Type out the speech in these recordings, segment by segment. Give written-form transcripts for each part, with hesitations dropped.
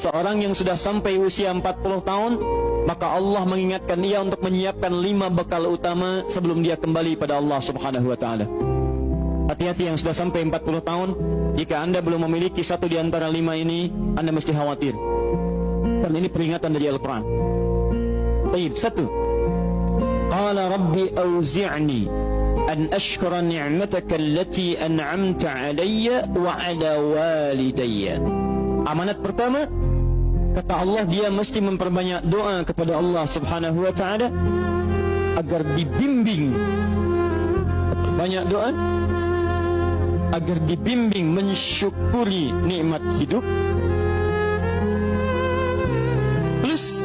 Seorang yang sudah sampai usia 40 tahun, maka Allah mengingatkan dia untuk menyiapkan 5 bekal utama sebelum dia kembali pada Allah Subhanahu wa ta'ala. Hati-hati yang sudah sampai 40 tahun, jika Anda belum memiliki satu di antara 5 ini, Anda mesti khawatir. Dan ini peringatan dari Al-Quran. Baik, 1. Qala Rabbi awzi'ni an ashkura ni'mataka allati an'amta alayya wa ala walidayya. Amanat pertama, kata Allah, dia mesti memperbanyak doa kepada Allah Subhanahu wa ta'ala agar dibimbing. Banyak doa agar dibimbing mensyukuri nikmat hidup, plus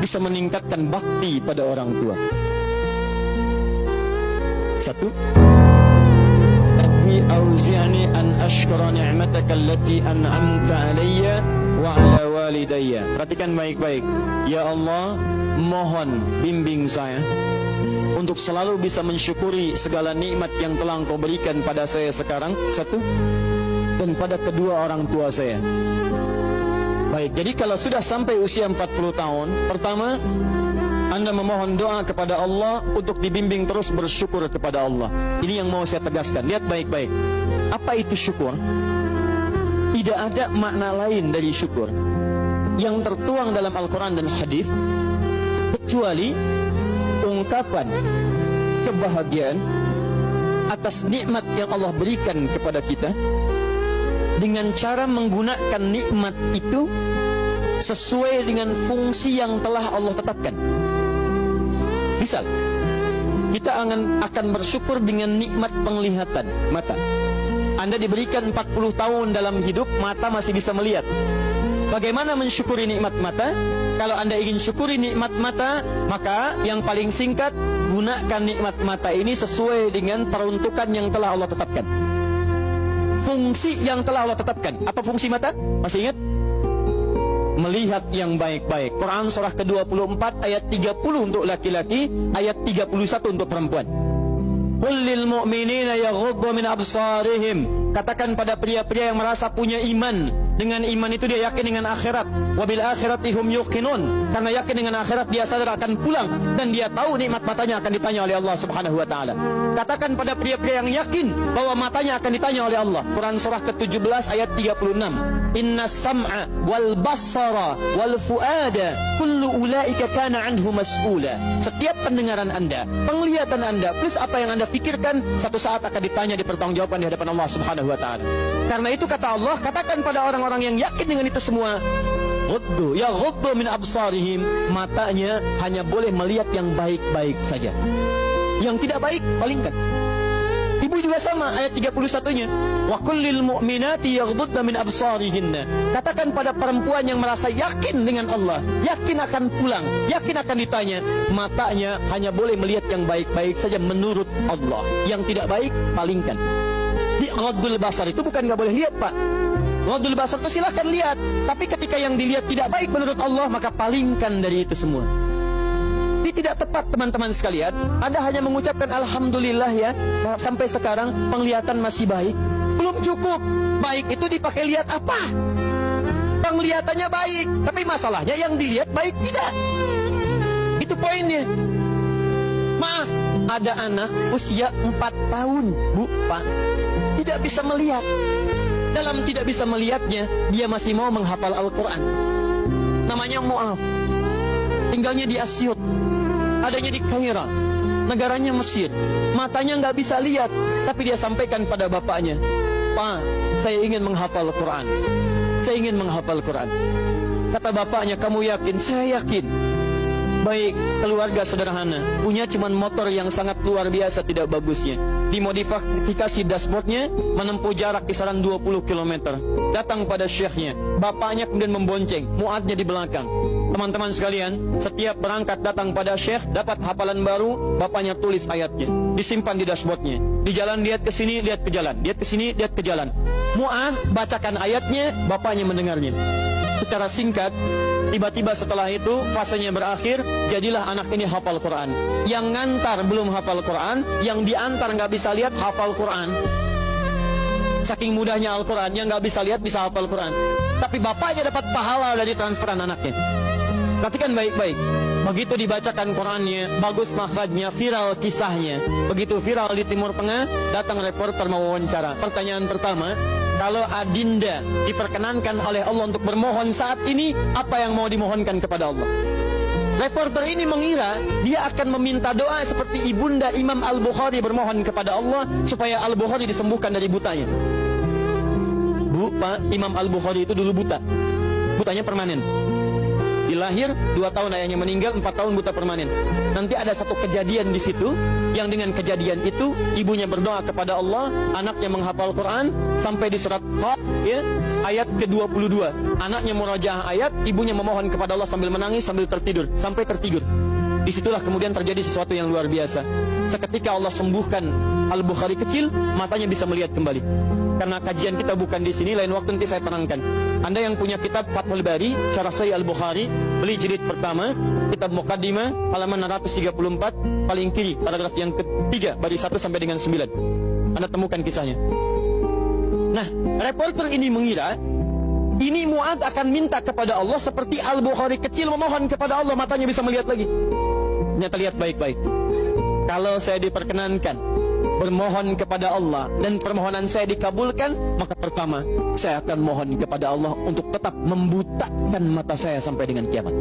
bisa meningkatkan bakti pada orang tua. 1. Rabbi auzi'ni an ashkura ni'mataka allati an'amta alayya wa ala walidayya. Perhatikan baik-baik. Ya Allah, mohon bimbing saya untuk selalu bisa mensyukuri segala nikmat yang telah Engkau berikan pada saya sekarang, 1, dan pada kedua orang tua saya. Baik, jadi kalau sudah sampai usia 40 tahun, pertama, Anda memohon doa kepada Allah untuk dibimbing terus bersyukur kepada Allah. Ini yang mau saya tegaskan. Lihat baik-baik. Apa itu syukur? Tidak ada makna lain dari syukur yang tertuang dalam Al-Quran dan hadis kecuali ungkapan kebahagiaan atas nikmat yang Allah berikan kepada kita dengan cara menggunakan nikmat itu sesuai dengan fungsi yang telah Allah tetapkan. Misal, kita akan bersyukur dengan nikmat penglihatan mata. Anda diberikan 40 tahun dalam hidup, mata masih bisa melihat. Bagaimana mensyukuri nikmat mata? Kalau Anda ingin syukuri nikmat mata, maka yang paling singkat, gunakan nikmat mata ini sesuai dengan peruntukan yang telah Allah tetapkan. Fungsi yang telah Allah tetapkan. Apa fungsi mata? Masih ingat? Melihat yang baik-baik. Quran surah ke-24 ayat 30 untuk laki-laki, ayat 31 untuk perempuan. Qul lil mu'minina yaghuddu min absarihim. Katakan pada pria-pria yang merasa punya iman. Dengan iman itu dia yakin dengan akhirat. Wabil akhirati hum yuqinun. Karena yakin dengan akhirat dia sadar akan pulang dan dia tahu nikmat matanya akan ditanya oleh Allah Subhanahu wa taala. Katakan pada pria-pria yang yakin bahwa matanya akan ditanya oleh Allah. Quran surah ke-17 ayat 36. Inna sam'a wal basara wal fuada kullu ulaika kana anhu mas'ula. Setiap pendengaran Anda, penglihatan Anda, plus apa yang Anda fikirkan, satu saat akan ditanya, dipertanggungjawabkan di hadapan Allah Subhanahu wa taala. Karena itu kata Allah, katakan pada orang-orang yang yakin dengan itu semua, ghuddu ya ghuddu min absarihim, matanya hanya boleh melihat yang baik-baik saja. Yang tidak baik palingkan. Ibu juga sama, ayat 31-nya. Wa kullil mu'minati yaghdudna min absarihinna. Katakan pada perempuan yang merasa yakin dengan Allah, yakin akan pulang, yakin akan ditanya, matanya hanya boleh melihat yang baik-baik saja menurut Allah. Yang tidak baik palingkan. Di ghaddul basar itu bukan enggak boleh lihat, Pak. Ghaddul basar itu silahkan lihat, tapi ketika yang dilihat tidak baik menurut Allah, maka palingkan dari itu semua. Ini tidak tepat, teman-teman sekalian. Anda hanya mengucapkan alhamdulillah ya, sampai sekarang penglihatan masih baik. Belum cukup. Baik itu dipakai lihat apa? Penglihatannya baik, tapi masalahnya yang dilihat baik tidak. Itu poinnya. Maaf, ada anak usia 4 tahun, Bu, Pak, tidak bisa melihat. Dalam tidak bisa melihatnya, dia masih mau menghafal Al-Quran. Namanya Mu'af. Tinggalnya di Asyut, adanya di Kaira, negaranya Mesir. Matanya nggak bisa lihat, tapi dia sampaikan pada bapaknya, Pak, saya ingin menghafal Quran. Saya ingin menghafal Quran. Kata bapaknya, kamu yakin? Saya yakin. Baik, keluarga sederhana, punya cuman motor yang sangat luar biasa tidak bagusnya. Dimodifikasi dashboardnya, menempuh jarak kisaran 20 km. Datang pada syekhnya, bapaknya kemudian membonceng, muadnya di belakang. Teman-teman sekalian, setiap berangkat datang pada syekh, dapat hafalan baru, bapaknya tulis ayatnya, disimpan di dashboardnya. Di jalan lihat ke sini, lihat ke jalan, lihat ke sini, lihat ke jalan. Mu'ad bacakan ayatnya, bapaknya mendengarnya. Secara singkat, tiba-tiba setelah itu fasenya berakhir, jadilah anak ini hafal Quran. Yang ngantar belum hafal Quran, yang diantar nggak bisa lihat hafal Quran. Saking mudahnya Al-Quran, yang nggak bisa lihat bisa hafal Quran. tapi bapaknya dapat pahala dari transferan anaknya. Perhatikan baik-baik. Begitu dibacakan Qurannya, bagus makhrajnya, viral kisahnya. Begitu viral di Timur Tengah, datang reporter mau wawancara. Pertanyaan pertama, kalau adinda diperkenankan oleh Allah untuk bermohon saat ini, apa yang mau dimohonkan kepada Allah? Reporter ini mengira dia akan meminta doa seperti ibunda Imam Al-Bukhari bermohon kepada Allah supaya Al-Bukhari disembuhkan dari butanya. Bu, Pak, Imam Al-Bukhari itu dulu buta. Butanya permanen. Dilahir 2 tahun ayahnya meninggal, 4 tahun buta permanen. Nanti ada satu kejadian di situ, yang dengan kejadian itu ibunya berdoa kepada Allah, anaknya menghafal Quran sampai di surat Qaf, ya, ayat ke-22. Anaknya murojaah ayat, ibunya memohon kepada Allah sambil menangis, sambil tertidur, sampai tertidur. Disitulah kemudian terjadi sesuatu yang luar biasa. Seketika Allah sembuhkan Al-Bukhari kecil, matanya bisa melihat kembali. Karena kajian kita bukan di sini, lain waktu nanti saya terangkan. Anda yang punya kitab Fathul Bari, Syarah Sahih Al-Bukhari, beli jilid pertama, kitab Muqaddimah, halaman 634, paling kiri, paragraf yang ketiga, baris 1 sampai dengan 9. Anda temukan kisahnya. Nah, reporter ini mengira, ini Mu'adz akan minta kepada Allah seperti Al-Bukhari kecil memohon kepada Allah, matanya bisa melihat lagi. Ternyata lihat baik-baik. Kalau saya diperkenankan bermohon kepada Allah dan permohonan saya dikabulkan, maka pertama saya akan mohon kepada Allah untuk tetap membutakan mata saya sampai dengan kiamat.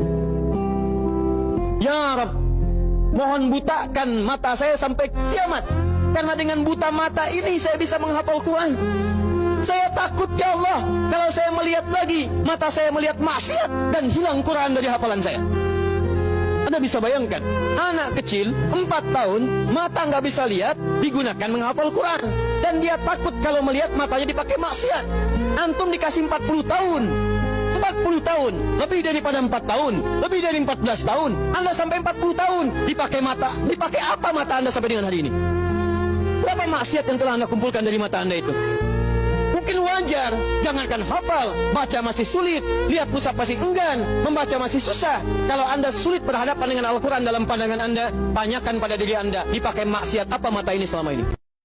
Ya Rabb, mohon butakan mata saya sampai kiamat, karena dengan buta mata ini saya bisa menghafal Quran. Saya takut ya Allah, kalau saya melihat lagi, mata saya melihat maksiat dan hilang Quran dari hafalan saya. Anda bisa bayangkan, anak kecil 4 tahun, mata nggak bisa lihat, digunakan menghafal Quran. Dan dia takut kalau melihat matanya dipakai maksiat. Antum dikasih 40 tahun. 40 tahun, lebih daripada 4 tahun, lebih dari 14 tahun. Anda sampai 40 tahun, dipakai mata. Dipakai apa mata Anda sampai dengan hari ini? Berapa maksiat yang telah Anda kumpulkan dari mata Anda itu? Mungkin wajar, jangankan hafal, baca masih sulit, lihat mushaf masih enggan, membaca masih susah. Kalau Anda sulit berhadapan dengan Al-Quran dalam pandangan Anda, tanyakan pada diri Anda, dipakai maksiat apa mata ini selama ini?